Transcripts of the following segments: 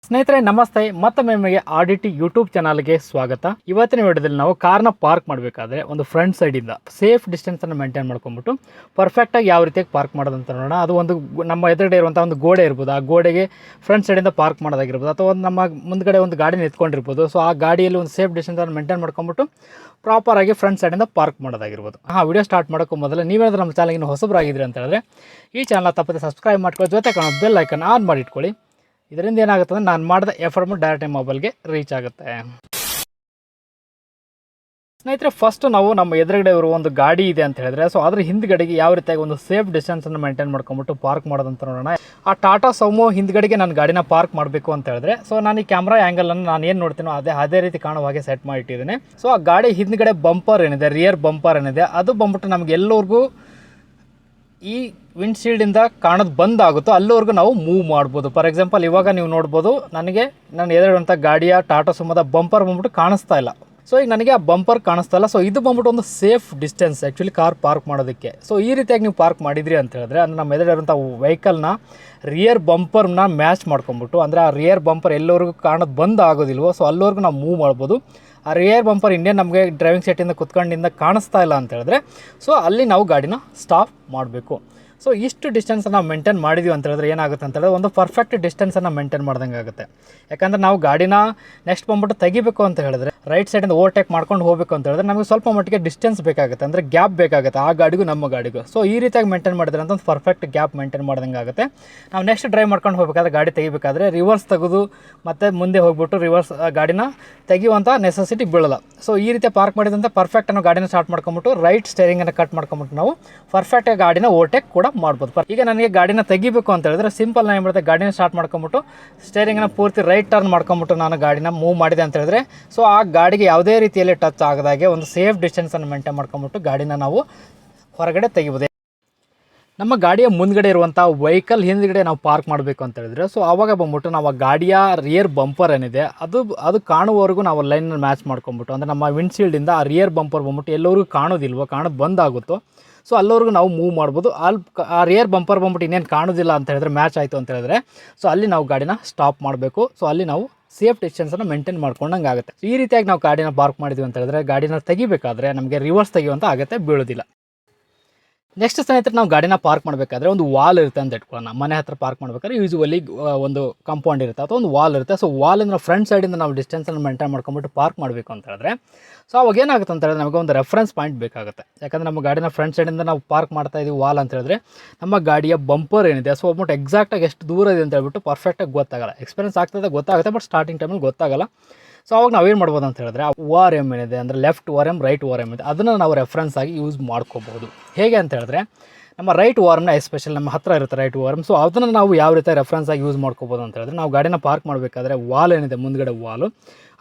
ಸ್ನೇಹಿತರೆ ನಮಸ್ತೆ, ಮತ್ತೊಮ್ಮೆ ನಿಮಗೆ RDT ಯೂಟ್ಯೂಬ್ ಚಾನಲ್ಗೆ ಸ್ವಾಗತ. ಇವತ್ತಿನ ವಿಡಿಯೋದಲ್ಲಿ ನಾವು ಕಾರ್ನ ಪಾರ್ಕ್ ಮಾಡಬೇಕಾದ್ರೆ ಒಂದು ಫ್ರಂಟ್ ಸೈಡಿಂದ ಸೇಫ್ ಡಿಸ್ಟೆನ್ಸನ್ನು ಮೇಂಟೈನ್ ಮಾಡ್ಕೊಂಡ್ಬಿಟ್ಟು ಪರ್ಫೆಕ್ಟಾಗಿ ಯಾವ ರೀತಿಯಾಗಿ ಪಾರ್ಕ್ ಮಾಡೋದಂತ ನೋಡೋಣ. ಅದು ಒಂದು ನಮ್ಮ ಎದುರುಗಡೆ ಇರುವಂಥ ಒಂದು ಗೋಡೆ ಇರ್ಬೋದು, ಆ ಗೋಡೆಗೆ ಫ್ರಂಟ್ ಸೈಡಿಂದ ಪಾರ್ಕ್ ಮಾಡೋದಾಗಿರ್ಬೋದು, ಅಥವಾ ಒಂದು ನಮ್ಮ ಮುಂದ್ಗಡೆ ಒಂದು ಗಾಡಿ ನಿಂತ್ಕೊಂಡಿರ್ಬೋದು. ಸೊ ಆ ಗಾಡಿಯಲ್ಲಿ ಒಂದು ಸೇಫ್ ಡಿಸ್ಟೆನ್ಸನ್ನು ಮೇಂಟೈನ್ ಮಾಡ್ಕೊಂಡ್ಬಿಟ್ಟು ಪ್ರಾಪರಾಗಿ ಫ್ರಂಟ್ ಸೈಡಿಂದ ಪಾರ್ಕ್ ಮಾಡೋದಾಗಿರ್ಬೋದು. ವಿಡಿಯೋ ಸ್ಟಾರ್ಟ್ ಮಾಡೋಕ್ಕೂ ಮೊದಲು ನೀವೇನಾದರೂ ನಮ್ಮ ಚಾನಲ್ಗೆ ಹೊಸಬರಾಗಿದ್ರಿ ಅಂತ ಹೇಳಿದ್ರೆ ಈ ಚಾನಲ್ ತಪ್ಪದೆ ಸಬ್ಸ್ಕ್ರೈಬ್ ಮಾಡ್ಕೊಳ್ಳಿ, ಜೊತೆ ಕಾಣೋ ಬೆಲ್ ಐಕನ್ ಆನ್ ಮಾಡಿ ಇಟ್ಕೊಳ್ಳಿ. ಇದರಿಂದ ಏನಾಗುತ್ತೆ ಅಂದರೆ ನಾನು ಮಾಡಿದ ಎಫರ್ಟ್ ಡೈರೆಕ್ಟ್ ಮೊಬೈಲ್ಗೆ ರೀಚ್ ಆಗುತ್ತೆ. ಸ್ನೇಹಿತರೆ, ಫಸ್ಟ್ ನಾವು ನಮ್ಮ ಎದುರುಗಡೆ ಇರುವ ಒಂದು ಗಾಡಿ ಇದೆ ಅಂತ ಹೇಳಿದ್ರೆ, ಸೊ ಅದ್ರ ಹಿಂದ್ಗಡೆಗೆ ಯಾವ ರೀತಿಯಾಗಿ ಒಂದು ಸೇಫ್ ಡಿಸ್ಟೆನ್ಸನ್ನು ಮೇಂಟೈನ್ ಮಾಡ್ಕೊಂಬಿಟ್ಟು ಪಾರ್ಕ್ ಮಾಡೋದಂತ ನೋಡೋಣ. ಆ ಟಾಟಾ ಸೋಮೋ ಹಿಂದ್ಗಡೆಗೆ ನಾನು ಗಾಡಿನ ಪಾರ್ಕ್ ಮಾಡಬೇಕು ಅಂತ ಹೇಳಿದ್ರೆ, ಸೊ ನಾನು ಈ ಕ್ಯಾಮ್ರಾ ಆ್ಯಂಗಲನ್ನು ನಾನು ಏನು ನೋಡ್ತೀನೋ ಅದೇ ರೀತಿ ಕಾಣುವ ಹಾಗೆ ಸೆಟ್ ಮಾಡಿಟ್ಟಿದ್ದೀನಿ. ಸೊ ಆ ಗಾಡಿ ಹಿಂದ್ಗಡೆ ಬಂಪರ್ ಏನಿದೆ, ರಿಯರ್ ಬಂಪರ್ ಏನಿದೆ, ಅದು ಬಂದ್ಬಿಟ್ಟು ನಮ್ಗೆ ಎಲ್ಲರಿಗೂ ಈ ವಿಂಡ್ಶೀಲ್ಡಿಂದ ಕಾಣೋದು ಬಂದಾಗುತ್ತೋ ಅಲ್ಲಿವರೆಗೂ ನಾವು ಮೂವ್ ಮಾಡ್ಬೋದು. ಫಾರ್ ಎಕ್ಸಾಂಪಲ್, ಇವಾಗ ನೀವು ನೋಡ್ಬೋದು, ನನಗೆ ನಾನು ಎದುರುಗಂಥ ಗಾಡಿಯ ಟಾಟಾ ಸುಮೋದ ಬಂಪರ್ ಬಂದ್ಬಿಟ್ಟು ಕಾಣಿಸ್ತಾ ಇಲ್ಲ. ಸೊ ಈಗ ನನಗೆ ಆ ಬಂಪರ್ ಕಾಣಿಸ್ತಾ ಇಲ್ಲ. ಸೊ ಇದು ಬಂದ್ಬಿಟ್ಟು ಒಂದು safe distance actually car park ಮಾಡೋದಕ್ಕೆ. ಸೊ ಈ ರೀತಿಯಾಗಿ ನೀವು ಪಾರ್ಕ್ ಮಾಡಿದ್ರಿ ಅಂತ ಹೇಳಿದ್ರೆ, ಅಂದರೆ ನಮ್ಮ ಎದುರಿರುವಂಥ ವೆಹಿಕಲ್ನ ರಿಯರ್ ಬಂಪರ್ನ ಮ್ಯಾಚ್ ಮಾಡ್ಕೊಂಬಿಟ್ಟು, ಅಂದರೆ ಆ ರಿಯರ್ ಬಂಪರ್ ಎಲ್ಲವರೆಗೂ ಕಾಣೋದು ಬಂದ್ ಆಗೋದಿಲ್ವೋ ಸೊ ಅಲ್ಲಿವರೆಗೂ ನಾವು ಮೂವ್ ಮಾಡ್ಬೋದು. ಆ ರಿಯರ್ ಬಂಪರ್ ಇನ್ನೇನು ನಮಗೆ ಡ್ರೈವಿಂಗ್ ಸೀಟಿಂದ ಕುತ್ಕೊಂಡಿಂದ ಕಾಣಿಸ್ತಾ ಇಲ್ಲ ಅಂತ ಹೇಳಿದ್ರೆ, ಸೊ ಅಲ್ಲಿ ನಾವು ಗಾಡಿನ ಸ್ಟಾಪ್ ಮಾಡಬೇಕು. ಸೊ ಇಷ್ಟು ಡಿಸ್ಟೆನ್ಸನ್ನು ನಾವು ಮೇಂಟೈನ್ ಮಾಡಿದ್ವಿ ಅಂತ ಹೇಳಿದ್ರೆ ಏನಾಗುತ್ತೆ ಅಂತ ಹೇಳಿದ್ರೆ ಒಂದು ಪರ್ಫೆಕ್ಟ್ ಡಿಸ್ಟೆನ್ಸನ್ನು ಮೇಂಟೈನ್ ಮಾಡ್ದಂಗೆ ಆಗುತ್ತೆ. ಯಾಕಂದರೆ ನಾವು ಗಾಡಿನ ನೆಕ್ಸ್ಟ್ ಬಂದ್ಬಿಟ್ಟು ತೆಗಿಬೇಕು ಅಂತ ಹೇಳಿದ್ರೆ, ರೈಟ್ ಸೈಡಿಂದ ಓವರ್ಟೇಕ್ ಮಾಡ್ಕೊಂಡು ಹೋಗಬೇಕು ಅಂತ ಹೇಳಿದ್ರೆ ನಮಗೆ ಸ್ವಲ್ಪ ಮಟ್ಟಿಗೆ ಡಿಸ್ಟೆನ್ಸ್ ಬೇಕಾಗುತ್ತೆ, ಅಂದರೆ ಗ್ಯಾಪ್ ಬೇಕಾಗುತ್ತೆ ಆ ಗಾಡಿಗೂ ನಮ್ಮ ಗಾಡಿಗೂ. ಸೊ ಈ ರೀತಿಯಾಗಿ ಮೇಂಟೈನ್ ಮಾಡಿದ್ರೆ ಅಂತ ಒಂದು ಪರ್ಫೆಕ್ಟ್ ಗ್ಯಾಪ್ ಮೇಂಟೈನ್ ಮಾಡ್ದಂಗೆ ಆಗುತ್ತೆ. ನಾವು ನೆಕ್ಸ್ಟ್ ಡ್ರೈವ್ ಮಾಡ್ಕೊಂಡು ಹೋಗಬೇಕಾದ್ರೆ, ಗಾಡಿ ತೆಗಿಬೇಕಾದ್ರೆ ರಿವರ್ಸ್ ತೆಗೆದು ಮತ್ತು ಮುಂದೆ ಹೋಗ್ಬಿಟ್ಟು ರಿವರ್ಸ್ ಗಾಡಿನ ತೆಗಿಯುವಂಥ ನೆಸೆಸಿಟಿ ಬೀಳಲ್ಲ. ಸೊ ಈ ರೀತಿ ಪಾರ್ಕ್ ಮಾಡಿದಂಥ ಪರ್ಫೆಕ್ಟ್ ನಾವು ಗಾಡಿನ ಸ್ಟಾರ್ಟ್ ಮಾಡ್ಕೊಂಬಿಟ್ಟು ರೈಟ್ ಸ್ಟೇರಿಂಗನ್ನು ಕಟ್ ಮಾಡ್ಕೊಂಬಿಟ್ಟು ನಾವು ಪರ್ಫೆಕ್ಟಾಗಿ ಗಾಡಿನ ಓವರ್ಟೇಕ್ ಕೂಡ ಮಾಡ್ಬೋದು. ಈಗ ನನಗೆ ಗಾಡಿನ ತೆಗಿಬೇಕು ಅಂತ ಹೇಳಿದ್ರೆ ಸಿಂಪಲ್ ನಾನು ಏನು ಗಾಡಿನ ಸ್ಟಾರ್ಟ್ ಮಾಡ್ಕೊಂಬಿಟ್ಟು ಸ್ಟೇರಿಂಗನ್ನ ಪೂರ್ತಿ ರೈಟ್ ಟರ್ನ್ ಮಾಡ್ಕೊಂಬಿಟ್ಟು ನಾನು ಗಾಡಿನ ಮೂವ್ ಮಾಡಿದೆ ಅಂತ ಹೇಳಿದ್ರೆ, ಸೊ ಆ ಗಾಡಿಗೆ ಯಾವುದೇ ರೀತಿಯಲ್ಲಿ ಟಚ್ ಆಗದಾಗೆ ಒಂದು ಸೇಫ್ ಡಿಸ್ಟೆನ್ಸನ್ನು ಮೇಂಟೈನ್ ಮಾಡ್ಕೊಂಬಿಟ್ಟು ಗಾಡಿನ ನಾವು ಹೊರಗಡೆ ತೆಗಿಬೋದು. ನಮ್ಮ ಗಾಡಿಯ ಮುಂದ್ಗಡೆ ಇರುವಂಥ ವೆಹಿಕಲ್ ಹಿಂದ್ಗಡೆ ನಾವು ಪಾರ್ಕ್ ಮಾಡಬೇಕು ಅಂತ ಹೇಳಿದ್ರೆ, ಸೊ ಆವಾಗ ಬಂದ್ಬಿಟ್ಟು ನಾವು ಆ ಗಾಡಿಯ ರಿಯರ್ ಬಂಪರ್ ಏನಿದೆ ಅದು ಕಾಣುವವರೆಗೂ ನಾವು ಲೈನ್ ಮ್ಯಾಚ್ ಮಾಡ್ಕೊಂಬಿಟ್ಟು, ಅಂದರೆ ನಮ್ಮ ವಿಂಡ್ಶೀಲ್ಡಿಂದ ಆ ರಿಯರ್ ಬಂಪರ್ ಬಂದ್ಬಿಟ್ಟು ಎಲ್ಲರಿಗೂ ಕಾಣೋದಿಲ್ವೋ, ಕಾಣೋದು ಬಂದಾಗುತ್ತೋ ಸೊ ಅಲ್ಲಿವರೆಗೂ ನಾವು ಮೂವ್ ಮಾಡ್ಬೋದು. ಆ ರಿಯರ್ ಬಂಪರ್ ಬಂದ್ಬಿಟ್ಟು ಇನ್ನೇನು ಕಾಣೋದಿಲ್ಲ ಅಂತ ಹೇಳಿದ್ರೆ, ಮ್ಯಾಚ್ ಆಯಿತು ಅಂತ ಹೇಳಿದ್ರೆ, ಸೊ ಅಲ್ಲಿ ನಾವು ಗಾಡಿನ ಸ್ಟಾಪ್ ಮಾಡಬೇಕು. ಸೊ ಅಲ್ಲಿ ನಾವು ಸೇಫ್ ಡಿಸ್ಟೆನ್ಸನ್ನು ಮೇಂಟೈನ್ ಮಾಡ್ಕೊಂಡಂಗೆ ಆಗುತ್ತೆ. ಈ ರೀತಿಯಾಗಿ ನಾವು ಗಾಡಿನ ಪಾರ್ಕ್ ಮಾಡಿದ್ವಿ ಅಂತ ಹೇಳಿದ್ರೆ, ಗಾಡಿನ ತೆಗಿಬೇಕಾದ್ರೆ ನಮಗೆ ರಿವರ್ಸ್ ತೆಗಿಯುವಂಥ ಆಗುತ್ತೆ, ಬೀಳೋದಿಲ್ಲ. ನೆಕ್ಸ್ಟ್ ಸ್ನೇಹಿತರೆ, ನಾವು ಗಾಡಿನ ಪಾರ್ಕ್ ಮಾಡಬೇಕಾದ್ರೆ ಒಂದು ವಾಲ್ ಇರುತ್ತೆ ಅಂತ ಇಟ್ಕೊಳ್ಳೋಣ. ಮನೆ ಹತ್ರ ಪಾರ್ಕ್ ಮಾಡಬೇಕಾದ್ರೆ ಯೂಸುವಲಿ ಒಂದು ಕಾಂಪೌಂಡ್ ಇರುತ್ತೆ ಅಥವಾ ಒಂದು ವಾಲ್ ಇರುತ್ತೆ. ಸೊ ವಾಲಿಂದ ಫ್ರಂಟ್ ಸೈಡಿಂದ ನಾವು ಡಿಸ್ಟೆನ್ಸನ್ನು ಮೇಂಟೈನ್ ಮಾಡ್ಕೊಂಬಿಟ್ಟು ಪಾರ್ಕ್ ಮಾಡಬೇಕು ಅಂತ ಹೇಳಿದ್ರೆ, ಸೊ ಅವಾಗ ಏನಾಗುತ್ತೆ ಅಂತ ಹೇಳಿದ್ರೆ ನಮಗೆ ಒಂದು ರೆಫರೆನ್ಸ್ ಪಾಯಿಂಟ್ ಬೇಕಾಗುತ್ತೆ. ಯಾಕಂದರೆ ನಮ್ಮ ಗಾಡಿನ ಫ್ರಂಟ್ ಸೈಡಿಂದ ನಾವು ಪಾರ್ಕ್ ಮಾಡ್ತಾ ಇದ್ದೀವಿ ವಾಲ್ ಅಂತ ಹೇಳಿದ್ರೆ, ನಮ್ಮ ಗಾಡಿಯ ಬಂಪರ್ ಏನಿದೆ ಸೊ ಒಬ್ಬಟ್ಟು ಎಕ್ಸಾಕ್ಟಾಗಿ ಎಷ್ಟು ದೂರ ಇದೆ ಅಂತ ಹೇಳ್ಬಿಟ್ಟು ಪರ್ಫೆಕ್ಟಾಗಿ ಗೊತ್ತಾಗಲ್ಲ. ಎಕ್ಸ್ಪೀರಿಯನ್ಸ್ ಆಗ್ತದೆ, ಗೊತ್ತಾಗುತ್ತೆ, ಬಟ್ ಸ್ಟಾರ್ಟಿಂಗ್ ಟೈಮಲ್ಲಿ ಗೊತ್ತಾಗಲ್ಲ. ಸೊ ಅವಾಗ ನಾವೇನು ಮಾಡ್ಬೋದು ಅಂತ ಹೇಳಿದ್ರೆ, ಆ ORM ಏನಿದೆ, ಅಂದರೆ ಲೆಫ್ಟ್ ORM ರೈಟ್ ORM ಇದೆ, ಅದನ್ನು ನಾವು ರೆಫರೆನ್ಸ್ ಆಗಿ ಯೂಸ್ ಮಾಡ್ಕೋಬಹುದು. ಹೇಗೆ ಅಂತ ಹೇಳಿದ್ರೆ, ನಮ್ಮ ರೈಟ್ ORMನ ಎಸ್ಪೆಷಲಿ ನಮ್ಮ ಹತ್ರ ಇರುತ್ತೆ ರೈಟ್ ORM. ಸೊ ಅದನ್ನು ನಾವು ಯಾವ ರೀತಿ ರೆಫರೆನ್ಸ್ ಆಗಿ ಯೂಸ್ ಮಾಡ್ಕೋಬೋದು ಅಂತ ಹೇಳಿದ್ರೆ, ನಾವು ಗಾಡಿನ ಪಾರ್ಕ್ ಮಾಡಬೇಕಾದ್ರೆ ವಾಲ್ ಏನಿದೆ ಮುಂದ್ಗಡೆ ವಾಲು,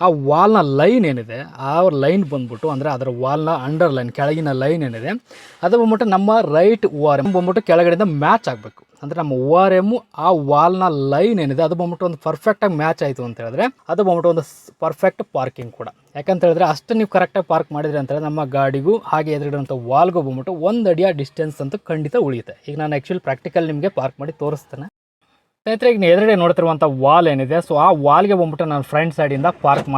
ಆ ವಾಲ್ನ ಲೈನ್ ಏನಿದೆ ಆ ಲೈನ್ ಬಂದ್ಬಿಟ್ಟು, ಅಂದರೆ ಅದರ ವಾಲ್ನ ಅಂಡರ್ ಲೈನ್ ಕೆಳಗಿನ ಲೈನ್ ಏನಿದೆ ಅದು ಬಂದ್ಬಿಟ್ಟು ನಮ್ಮ ರೈಟ್ ORM ಬಂದ್ಬಿಟ್ಟು ಕೆಳಗಡೆಯಿಂದ ಮ್ಯಾಚ್ ಆಗಬೇಕು. ಅಂದರೆ ನಮ್ಮ ORM ಆ ವಾಲ್ನ ಲೈನ್ ಏನಿದೆ ಅದು ಬಂದ್ಬಿಟ್ಟು ಒಂದು ಪರ್ಫೆಕ್ಟಾಗಿ ಮ್ಯಾಚ್ ಆಯಿತು ಅಂತ ಹೇಳಿದ್ರೆ ಅದು ಬಂದ್ಬಿಟ್ಟು ಒಂದು ಪರ್ಫೆಕ್ಟ್ ಪಾರ್ಕಿಂಗ್ ಕೂಡ. ಯಾಕಂತ ಹೇಳಿದ್ರೆ ಅಷ್ಟು ನೀವು ಕರೆಕ್ಟಾಗಿ ಪಾರ್ಕ್ ಮಾಡಿದ್ರಿ ಅಂತ ಹೇಳಿದ್ರೆ ನಮ್ಮ ಗಾಡಿಗೂ ಹಾಗೆ ಎದುರುಗಡೆಂಥ ವಾಲ್ಗೂ ಬಂದ್ಬಿಟ್ಟು 1 ಅಡಿಯ ಡಿಸ್ಟೆನ್ಸ್ ಅಂತೂ ಖಂಡಿತ ಉಳಿಯುತ್ತೆ. ಈಗ ನಾನು ಆ್ಯಕ್ಚುಲಿ ಪ್ರಾಕ್ಟಿಕಲ್ ನಿಮಗೆ ಪಾರ್ಕ್ ಮಾಡಿ ತೋರಿಸ್ತೇನೆ. ಸ್ನೇಹಿತರೆ, ಈಗ ಎದುರುಗಡೆ ನೋಡ್ತಿರುವಂಥ ವಾಲ್ ಏನಿದೆ ಸೊ ಆ ವಾಲ್ಗೆ ಬಂದ್ಬಿಟ್ಟು ನಾನು ಫ್ರಂಟ್ ಸೈಡಿಂದ ಪಾರ್ಕ್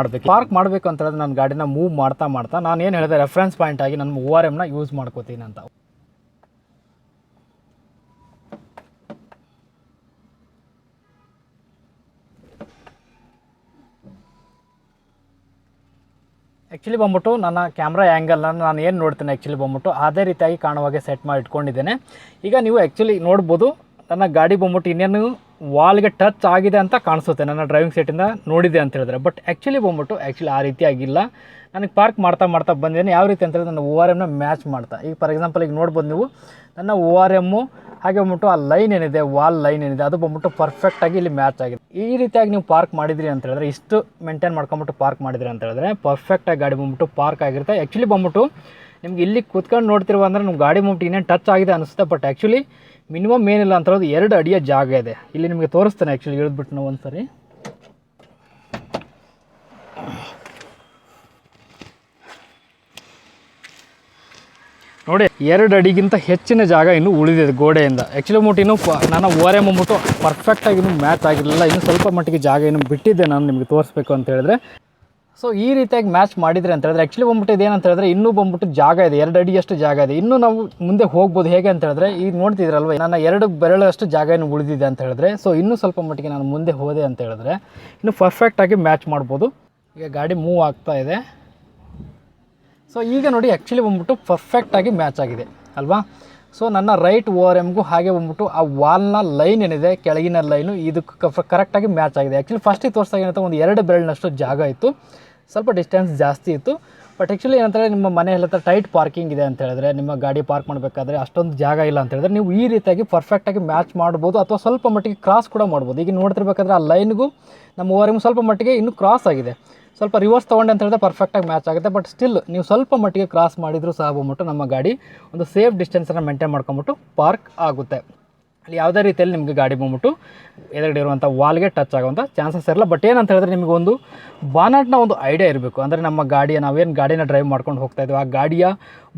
ಮಾಡಬೇಕು ಅಂತ ಹೇಳಿದ್ರೆ ನನ್ನ ಗಾಡಿನ ಮೂವ್ ಮಾಡ್ತಾ ನಾನು ಏನು ಹೇಳಿದೆ ರೆಫರೆನ್ಸ್ ಪಾಯಿಂಟ್ ಆಗಿ ನನ್ನ ORMನ ಯೂಸ್ ಮಾಡ್ಕೋತೀನಿ ಅಂತ. ಆ್ಯಕ್ಚುಲಿ ಬಂದ್ಬಿಟ್ಟು ನನ್ನ ಕ್ಯಾಮ್ರಾ ಆ್ಯಂಗಲನ್ನು ನಾನು ಏನು ನೋಡ್ತೀನಿ ಆ್ಯಕ್ಚುಲಿ ಬಂದ್ಬಿಟ್ಟು ಅದೇ ರೀತಿಯಾಗಿ ಕಾಣುವಾಗೆ ಸೆಟ್ ಮಾಡಿ ಇಟ್ಕೊಂಡಿದ್ದೇನೆ. ಈಗ ನೀವು ಆ್ಯಕ್ಚುಲಿ ನೋಡ್ಬೋದು, ನನ್ನ ಗಾಡಿ ಬಂದ್ಬಿಟ್ಟು ಇನ್ನೇನು ವಾಲ್ಗೆ ಟಚ್ ಆಗಿದೆ ಅಂತ ಕಾಣಿಸುತ್ತೆ ನನ್ನ ಡ್ರೈವಿಂಗ್ ಸೀಟಿಂದ ನೋಡಿದೆ ಅಂತ ಹೇಳಿದ್ರೆ. ಬಟ್ ಆ್ಯಕ್ಚುಲಿ ಬಂದ್ಬಿಟ್ಟು ಆ ರೀತಿಯಾಗಿಲ್ಲ. ನನಗೆ ಪಾರ್ಕ್ ಮಾಡ್ತಾ ಬಂದಿದ್ದೇನೆ. ಯಾವ ರೀತಿ ಅಂತ ಹೇಳಿದ್ರೆ ನನ್ನ ORMನ ಮ್ಯಾಚ್ ಮಾಡ್ತಾ. ಈಗ ಫಾರ್ ಎಕ್ಸಾಂಪಲ್ ಈಗ ನೋಡ್ಬೋದು ನೀವು, ನನ್ನ ORM ಹಾಗೆ ಬಂದ್ಬಿಟ್ಟು ಆ ಲೈನ್ ಏನಿದೆ ವಾಲ್ ಲೈನ್ ಏನಿದೆ ಅದು ಬಂದ್ಬಿಟ್ಟು ಪರ್ಫೆಕ್ಟಾಗಿ ಇಲ್ಲಿ ಮ್ಯಾಚ್ ಆಗಿದೆ. ಈ ರೀತಿಯಾಗಿ ನೀವು ಪಾರ್ಕ್ ಮಾಡಿದ್ರಿ ಅಂತ ಹೇಳಿದ್ರೆ, ಇಷ್ಟು ಮೇಂಟೈನ್ ಮಾಡ್ಕೊಂಬಿಟ್ಟು ಪಾರ್ಕ್ ಮಾಡಿದ್ರಿ ಅಂತ ಹೇಳಿದ್ರೆ ಪರ್ಫೆಕ್ಟಾಗಿ ಗಾಡಿ ಬಂದ್ಬಿಟ್ಟು ಪಾರ್ಕ್ ಆಗಿರುತ್ತೆ. ಆ್ಯಕ್ಚುಲಿ ಬಂದ್ಬಿಟ್ಟು ನಿಮ್ಗೆ ಇಲ್ಲಿ ಕೂತ್ಕೊಂಡು ನೋಡ್ತಿರುವ ಅಂದರೆ ನಿಮ್ಮ ಗಾಡಿ ಬಂದ್ಬಿಟ್ಟು ಇನ್ನೇನು ಟಚ್ ಆಗಿದೆ ಅನಿಸುತ್ತೆ. ಬಟ್ ಆ್ಯಕ್ಚುಲಿ ಮಿನಿಮಮ್ ಏನಿಲ್ಲ ಅಂತ ಹೇಳೋದು 2 ಅಡಿಯ ಜಾಗ ಇದೆ. ಇಲ್ಲಿ ನಿಮಗೆ ತೋರಿಸ್ತೇನೆ ಆ್ಯಕ್ಚುಲಿ ಇಳಿದ್ಬಿಟ್ಟು ನಾವು ಒಂದು ಸರಿ. ನೋಡಿ 2 ಅಡಿಗಿಂತ ಹೆಚ್ಚಿನ ಜಾಗ ಇನ್ನೂ ಉಳಿದಿದೆ ಗೋಡೆಯಿಂದ. ಆ್ಯಕ್ಚುಲಿ ಬಂದ್ಬಿಟ್ಟು ಇನ್ನೂ ನನ್ನ ಓರೆ ಬಂದ್ಬಿಟ್ಟು ಪರ್ಫೆಕ್ಟಾಗಿ ಇನ್ನೂ ಮ್ಯಾಚ್ ಆಗಿರಲಿಲ್ಲ, ಇನ್ನೂ ಸ್ವಲ್ಪ ಮಟ್ಟಿಗೆ ಜಾಗ ಇನ್ನೂ ಬಿಟ್ಟಿದ್ದೆ ನಾನು ನಿಮಗೆ ತೋರಿಸ್ಬೇಕು ಅಂತ ಹೇಳಿದ್ರೆ. ಸೊ ಈ ರೀತಿಯಾಗಿ ಮ್ಯಾಚ್ ಮಾಡಿದರೆ ಅಂತ ಹೇಳಿದ್ರೆ ಆ್ಯಕ್ಚುಲಿ ಬಂದ್ಬಿಟ್ಟು ಇದೇನಂತ ಹೇಳಿದ್ರೆ ಇನ್ನೂ ಬಂದ್ಬಿಟ್ಟು ಜಾಗ ಇದೆ, 2 ಅಡಿಯಷ್ಟು ಜಾಗ ಇದೆ, ಇನ್ನೂ ನಾವು ಮುಂದೆ ಹೋಗ್ಬೋದು. ಹೇಗೆ ಅಂತ ಹೇಳಿದ್ರೆ ಈಗ ನೋಡ್ತಿದ್ರಲ್ವ, ನನ್ನ 2 ಬೆರಳಷ್ಟು ಜಾಗ ಇನ್ನೂ ಉಳಿದಿದೆ ಅಂತ ಹೇಳಿದ್ರೆ, ಸೊ ಇನ್ನೂ ಸ್ವಲ್ಪ ಮಟ್ಟಿಗೆ ನಾನು ಮುಂದೆ ಹೋದೆ ಅಂತ ಹೇಳಿದ್ರೆ ಇನ್ನೂ ಪರ್ಫೆಕ್ಟಾಗಿ ಮ್ಯಾಚ್ ಮಾಡ್ಬೋದು. ಈಗ ಗಾಡಿ ಮೂವ್ ಆಗ್ತಾ ಇದೆ. ಸೊ ಈಗ ನೋಡಿ ಆ್ಯಕ್ಚುಲಿ ಬಂದ್ಬಿಟ್ಟು ಪರ್ಫೆಕ್ಟಾಗಿ ಮ್ಯಾಚ್ ಆಗಿದೆ ಅಲ್ವಾ. ಸೊ ನನ್ನ ರೈಟ್ ORMಗೂ ಹಾಗೆ ಬಂದ್ಬಿಟ್ಟು ಆ ವಾಲ್ನ ಲೈನ್ ಏನಿದೆ ಕೆಳಗಿನ ಲೈನು ಇದಕ್ಕೆ ಕರೆಕ್ಟಾಗಿ ಮ್ಯಾಚ್ ಆಗಿದೆ. ಆ್ಯಕ್ಚುಲಿ ಫಸ್ಟಿಗೆ ತೋರಿಸ್ದಾಗ ಏನಂತ ಒಂದು 2 ಬೆರಳಿನಷ್ಟು ಜಾಗ ಇತ್ತು, ಸ್ವಲ್ಪ ಡಿಸ್ಟೆನ್ಸ್ ಜಾಸ್ತಿ ಇತ್ತು. ಬಟ್ ಆ್ಯಕ್ಚುಲಿ ಏನಂತಂದರೆ ನಿಮ್ಮ ಮನೆ ಹತ್ರ ಟೈಟ್ ಪಾರ್ಕಿಂಗ್ ಇದೆ ಅಂತ ಹೇಳಿದ್ರೆ, ನಿಮ್ಮ ಗಾಡಿ ಪಾರ್ಕ್ ಮಾಡಬೇಕಾದ್ರೆ ಅಷ್ಟೊಂದು ಜಾಗ ಇಲ್ಲ ಅಂತ ಹೇಳಿದ್ರೆ ನೀವು ಈ ರೀತಿಯಾಗಿ ಪರ್ಫೆಕ್ಟಾಗಿ ಮ್ಯಾಚ್ ಮಾಡ್ಬೋದು, ಅಥವಾ ಸ್ವಲ್ಪ ಮಟ್ಟಿಗೆ ಕ್ರಾಸ್ ಕೂಡ ಮಾಡ್ಬೋದು. ಈಗ ನೋಡ್ತಿರ್ಬೇಕಾದ್ರೆ ಆ ಲೈನ್ಗೂ ನಮ್ಮ ORM ಸ್ವಲ್ಪ ಮಟ್ಟಿಗೆ ಇನ್ನೂ ಕ್ರಾಸ್ ಆಗಿದೆ. ಸ್ವಲ್ಪ ರಿವರ್ಸ್ ತೊಗೊಂಡೆ ಅಂತ ಹೇಳಿದ್ರೆ ಪರ್ಫೆಕ್ಟಾಗಿ ಮ್ಯಾಚ್ ಆಗುತ್ತೆ. ಬಟ್ ಸ್ಟಿಲ್ ನೀವು ಸ್ವಲ್ಪ ಮಟ್ಟಿಗೆ ಕ್ರಾಸ್ ಮಾಡಿದರೂ ಸಹ ಬಂದ್ಬಿಟ್ಟು ನಮ್ಮ ಗಾಡಿ ಒಂದು ಸೇಫ್ ಡಿಸ್ಟೆನ್ಸನ್ನು ಮೇಂಟೈನ್ ಮಾಡ್ಕೊಂಬಿಟ್ಟು ಪಾರ್ಕ್ ಆಗುತ್ತೆ. ಅಲ್ಲಿ ಯಾವುದೇ ರೀತಿಯಲ್ಲಿ ನಿಮಗೆ ಗಾಡಿ ಬಂದ್ಬಿಟ್ಟು ಎದುರುಗಡೆ ಇರುವಂಥ ವಾಲ್ಗೆ ಟಚ್ ಆಗುವಂಥ ಚಾನ್ಸಸ್ ಇರಲ್ಲ. ಬಟ್ ಏನಂತ ಹೇಳಿದ್ರೆ ನಿಮಗೊಂದು ಬಾನಟ್ನ ಒಂದು ಐಡಿಯಾ ಇರಬೇಕು. ಅಂದರೆ ನಮ್ಮ ಗಾಡಿಯ ನಾವೇನು ಗಾಡಿನ ಡ್ರೈವ್ ಮಾಡ್ಕೊಂಡು ಹೋಗ್ತಾ ಇದ್ದೀವಿ, ಆ ಗಾಡಿಯ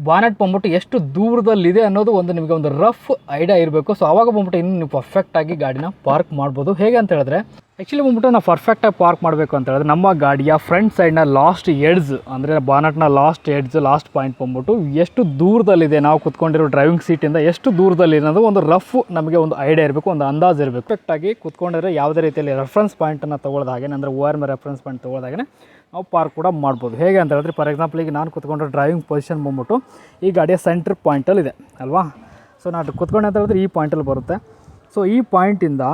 ಬಾನಟ್ ಬಂದ್ಬಿಟ್ಟು ಎಷ್ಟು ದೂರದಲ್ಲಿದೆ ಅನ್ನೋದು ಒಂದು ನಿಮಗೆ ಒಂದು ರಫ್ ಐಡಿಯಾ ಇರಬೇಕು. ಸೊ ಆವಾಗ ಬಂದ್ಬಿಟ್ಟು ಇನ್ನು ನೀವು ಪರ್ಫೆಕ್ಟಾಗಿ ಗಾಡಿನ ಪಾರ್ಕ್ ಮಾಡ್ಬೋದು. ಹೇಗೆ ಅಂತ ಹೇಳಿದ್ರೆ ಆ್ಯಕ್ಚುಲಿ ಬಂದ್ಬಿಟ್ಟು ನಾವು ಪರ್ಫೆಕ್ಟಾಗಿ ಪಾರ್ಕ್ ಮಾಡಬೇಕು ಅಂತ ಹೇಳಿದ್ರೆ ನಮ್ಮ ಗಾಡಿಯ ಫ್ರಂಟ್ ಸೈಡ್ನ ಲಾಸ್ಟ್ ಎಡ್ಜ್, ಅಂದರೆ ಬಾನಟ್ನ ಲಾಸ್ಟ್ ಎಡ್ಜ್, ಲಾಸ್ಟ್ ಪಾಯಿಂಟ್ ಬಂದ್ಬಿಟ್ಟು ಎಷ್ಟು ದೂರದಲ್ಲಿದೆ, ನಾವು ಕುತ್ಕೊಂಡಿರೋ ಡ್ರೈವಿಂಗ್ ಸೀಟಿಂದ ಎಷ್ಟು ದೂರದಲ್ಲಿ ಅನ್ನೋದು ಒಂದು ರಫ್ ನಮಗೆ ಒಂದು ಐಡಿಯಾ ಇರಬೇಕು, ಒಂದು ಅಂದಾಜು ಇರಬೇಕು. ಪರ್ಫೆಕ್ಟಾಗಿ ಕುತ್ಕೊಂಡಿದ್ರೆ ಯಾವುದೇ ರೀತಿಯಲ್ಲಿ ರೆಫರೆನ್ಸ್ ಪಾಯಿಂಟನ್ನು ತೊಗೊಳ್ದ ಹಾಗೆ, ಅಂದರೆ ORM ರೆಫರೆನ್ಸ್ ಪಾಯಿಂಟ್ ತೊಗೊಳ್ದಾಗೆ ನಾವು ಪಾರ್ಕ್ ಕೂಡ ಮಾಡ್ಬೋದು. ಹೇಗೆ ಅಂತ ಹೇಳಿದ್ರೆ ಫಾರ್ ಎಕ್ಸಾಂಪಲ್ ಈಗ ನಾನು ಕುತ್ಕೊಂಡ್ರೆ ಡ್ರೈವಿಂಗ್ ಪೊಸಿಷನ್ ಬಂದ್ಬಿಟ್ಟು ಈ ಗಾಡಿಯ ಸೆಂಟ್ರ್ ಪಾಯಿಂಟಲ್ಲಿದೆ ಅಲ್ವಾ. ಸೊ ನಾನು ಕುತ್ಕೊಂಡೆ ಅಂತ ಹೇಳಿದ್ರೆ ಈ ಪಾಯಿಂಟಲ್ಲಿ ಬರುತ್ತೆ. ಸೊ ಈ ಪಾಯಿಂಟಿಂದ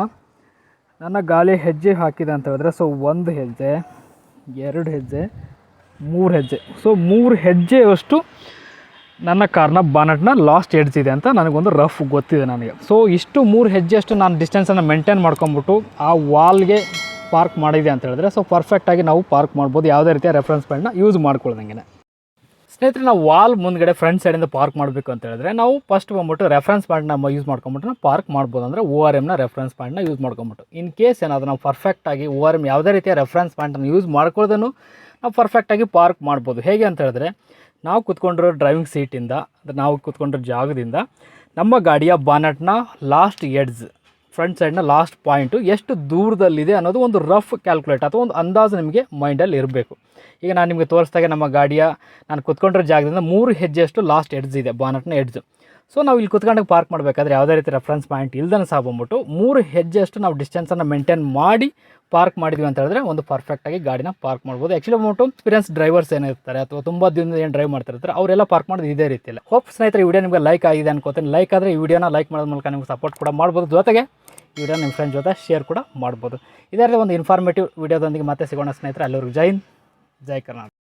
ನನ್ನ ಗಾಲಿ ಹೆಜ್ಜೆ ಹಾಕಿದೆ ಅಂತ ಹೇಳಿದ್ರೆ, ಸೊ 1 ಹೆಜ್ಜೆ, 2 ಹೆಜ್ಜೆ, 3 ಹೆಜ್ಜೆ, ಸೊ 3 ಹೆಜ್ಜೆಯಷ್ಟು ನನ್ನ ಕಾರ್ನ ಬಾನಟ್ನ ಲಾಸ್ಟ್ ಎಡ್ಜ್ ಇದೆ ಅಂತ ನನಗೊಂದು ರಫ್ ಗೊತ್ತಿದೆ ನನಗೆ. ಸೊ ಇಷ್ಟು 3 ಹೆಜ್ಜೆಯಷ್ಟು ನಾನು ಡಿಸ್ಟೆನ್ಸನ್ನು ಮೇಂಟೈನ್ ಮಾಡ್ಕೊಂಬಿಟ್ಟು ಆ ವಾಲ್ಗೆ ಪಾರ್ಕ್ ಮಾಡಿದೆ ಅಂತ ಹೇಳಿದ್ರೆ ಸೊ ಪರ್ಫೆಕ್ಟಾಗಿ ನಾವು ಪಾರ್ಕ್ ಮಾಡ್ಬೋದು, ಯಾವುದೇ ರೀತಿಯ ರೆಫರೆನ್ಸ್ ಪಾಯಿಂಟ್ನ ಯೂಸ್ ಮಾಡ್ಕೊಳ್ದಂಗೆ. ಸ್ನೇಹಿತರೆ, ನಾವು ವಾಲ್ ಮುಂದ್ಗಡೆ ಫ್ರಂಟ್ ಸೈಡಿಂದ ಪಾರ್ಕ್ ಮಾಡಬೇಕು ಅಂತ ಹೇಳಿದ್ರೆ ನಾವು ಫಸ್ಟ್ ಬಂದ್ಬಿಟ್ಟು ರೆಫರೆನ್ಸ್ ಪಾಯಿಂಟ್ನ ಯೂಸ್ ಮಾಡ್ಕೊಂಬಿಟ್ಟು ನಾವು ಪಾರ್ಕ್ ಮಾಡ್ಬೋದು. ಅಂದರೆ ORMನ ರೆಫರೆನ್ಸ್ ಪಾಯಿಂಟ್ನ ಯೂಸ್ ಮಾಡ್ಕೊಂಬಿಟ್ಟು ಇನ್ ಕೇಸ್ ಏನಾದರೂ ನಾವು ಪರ್ಫೆಕ್ಟಾಗಿ ORM ಯಾವುದೇ ರೀತಿಯ ರೆಫರೆನ್ಸ್ ಪಾಯಿಂಟನ್ನು ಯೂಸ್ ಮಾಡ್ಕೊಳ್ಳೋದನ್ನು ನಾವು ಪರ್ಫೆಕ್ಟಾಗಿ ಪಾರ್ಕ್ ಮಾಡ್ಬೋದು. ಹೇಗೆ ಅಂತ ಹೇಳಿದ್ರೆ ನಾವು ಕುತ್ಕೊಂಡಿರೋ ಡ್ರೈವಿಂಗ್ ಸೀಟಿಂದ, ನಾವು ಕುತ್ಕೊಂಡಿರೋ ಜಾಗದಿಂದ ನಮ್ಮ ಗಾಡಿಯ ಬಾನಟ್ನ ಲಾಸ್ಟ್ ಎಡ್ಜ್, ಫ್ರಂಟ್ ಸೈಡ್ನ ಲಾಸ್ಟ್ ಪಾಯಿಂಟು ಎಷ್ಟು ದೂರದಲ್ಲಿದೆ ಅನ್ನೋದು ಒಂದು ರಫ್ ಕ್ಯಾಲ್ಕುಲೇಟ್ ಅಥವಾ ಒಂದು ಅಂದಾಜು ನಿಮಗೆ ಮೈಂಡಲ್ಲಿ ಇರಬೇಕು. ಈಗ ನಾನು ನಿಮಗೆ ತೋರಿಸ್ದಾಗೆ ನಮ್ಮ ಗಾಡಿಯ ನಾನು ಕುತ್ಕೊಂಡಿರೋ ಜಾಗದಿಂದ 3 ಹೆಜ್ಜೆಯಷ್ಟು ಲಾಸ್ಟ್ ಎಡ್ಜ್ ಇದೆ, ಬಾನಟ್ನ ಎಡ್ಜ್. ಸೊ ನಾವು ಇಲ್ಲಿ ಕುತ್ಕೊಂಡಾಗ ಪಾರ್ಕ್ ಮಾಡಬೇಕಾದ್ರೆ ಯಾವುದೇ ರೀತಿ ರೆಫರೆನ್ಸ್ ಪಾಯಿಂಟ್ ಇಲ್ದನೇ ಸಹ ಬಂದ್ಬಿಟ್ಟು 3 ಹೆಜ್ಜೆಯಷ್ಟು ನಾವು ಡಿಸ್ಟೆನ್ಸನ್ನು ಮೇಂಟೈನ್ ಮಾಡಿ ಪಾರ್ಕ್ ಮಾಡಿದ್ವಿ ಅಂತ ಹೇಳಿದ್ರೆ ಒಂದು ಪರ್ಫೆಕ್ಟಾಗಿ ಗಾಡಿನ ಪಾರ್ಕ್ ಮಾಡ್ಬೋದು. ಆ್ಯಕ್ಚುಲಿ ಬಂದ್ಬಿಟ್ಟು ಎಕ್ಸ್ಪೀರಿಯನ್ಸ್ ಡ್ರೈವರ್ಸ್ ಏನಿರ್ತಾರೆ ಅಥವಾ ತುಂಬ ದಿನದಿಂದ ಏನು ಡ್ರೈವ್ ಮಾಡ್ತಿರ್ತಾರೆ ಅವರೆಲ್ಲ ಪಾರ್ಕ್ ಮಾಡೋದು ಇದೇ ರೀತಿಯಲ್ಲಿ. ಹೋಪ್ ಸ್ನೇಹಿತರೆ ಈ ವಿಡಿಯೋ ನಿಮಗೆ ಲೈಕ್ ಆಗಿದೆ ಅನ್ಕೋತೀನಿ. ಲೈಕ್ ಆದರೆ ಈ ವಿಡಿಯೋನ ಲೈಕ್ ಮಾಡೋದ್ರ ಮೂಲಕ ನಿಮ್ಗೆ ಸಪೋರ್ಟ್ ಕೂಡ ಮಾಡ್ಬೋದು, ಜೊತೆಗೆ ಈ ವಿಡಿಯೋ ನಿಮ್ಮ ಫ್ರೆಂಡ್ ಜೊತೆ ಶೇರ್ ಕೂಡ ಮಾಡ್ಬೋದು. ಇದರಲ್ಲಿ ಒಂದು ಇನ್ಫಾರ್ಮೇಟಿವ್ ವಿಡಿಯೋದೊಂದಿಗೆ ಮತ್ತೆ ಸಿಗೋಣ ಸ್ನೇಹಿತರೆ. ಅಲ್ಲಿವರೆಗೂ ಜೈ ಹಿಂದ್, ಜೈ ಕರ್ನಾಟಕ.